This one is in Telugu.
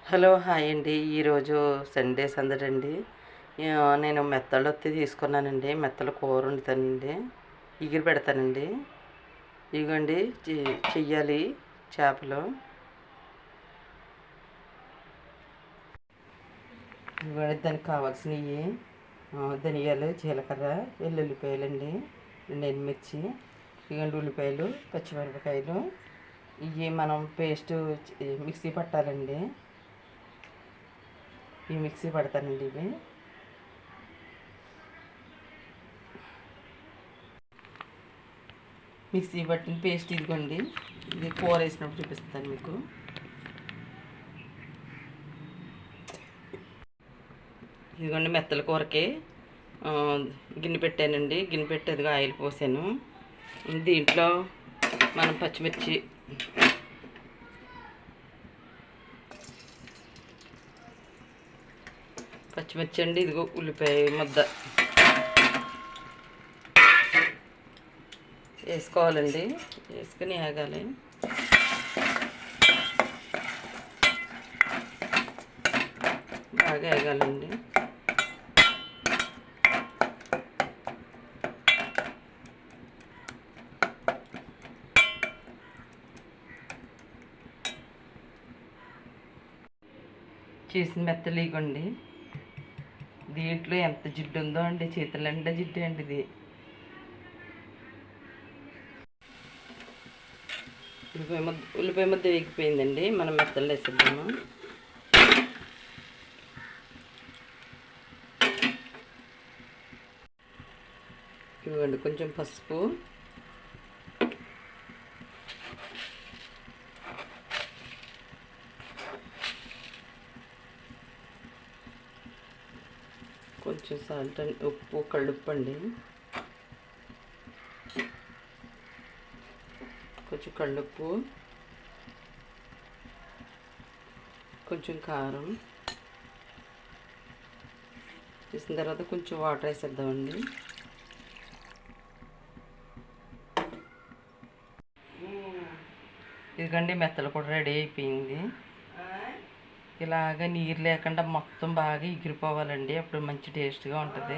హలో హాయ్ అండి. ఈరోజు సండే సందడండి. నేను మెత్తళ్ళు తీసుకున్నానండి. మెత్తల కూర వండుతానండి, ఇగురు పెడతానండి. ఇగోండి చెయ్యాలి చేపలు. ఇవ్వండి దానికి కావాల్సినవి ధనియాలు, జీలకర్ర, వెల్లుల్లిపాయలండి, 2 ఎండుమిర్చి, ఇవ్వండి ఉల్లిపాయలు, పచ్చిమిరపకాయలు. ఇవి మనం పేస్ట్ మిక్సీ పట్టాలండి. ఈ మిక్సీ పడతానండి. ఇవి మిక్సీ పట్టిన పేస్ట్ ఇదిగోండి. ఇది కూర వేసినప్పుడు చూపిస్తాను మీకు. ఇదిగోండి మెత్తల కూరకి గిన్నె పెట్టానండి. గిన్నె పెట్టేదిగా ఆయిల్ పోసాను. దీంట్లో మనం పచ్చిమిర్చి, అండి. ఇదిగో ఉల్లిపాయ ముద్ద వేసుకోవాలండి. వేసుకుని ఆగాలి. బాగా వేగాలండి. చేసిన మెత్తలు ఇగోండి. దీంట్లో ఎంత జిడ్డు ఉందో అండి, చేతుల నిండా జిడ్డు అండి ఇది. ఉల్లిపాయ ముద్ద వేగిపోయిందండి. మనం మెత్తలు వేసేద్దాము. ఇవ్వండి కొంచెం పసుపు, కొంచెం సాల్ట్, ఉప్పు, కళ్ళుప్పు అండి, కొంచెం కళ్ళుప్పు, కొంచెం కారం వేసిన తర్వాత కొంచెం వాటర్ వేసేద్దామండి. ఇదిగండి మెత్తలు కూడా రెడీ అయిపోయింది. ఇలాగ నీరు లేకుండా మొత్తం బాగా ఎగిరిపోవాలండి. అప్పుడు మంచి టేస్ట్గా ఉంటుంది.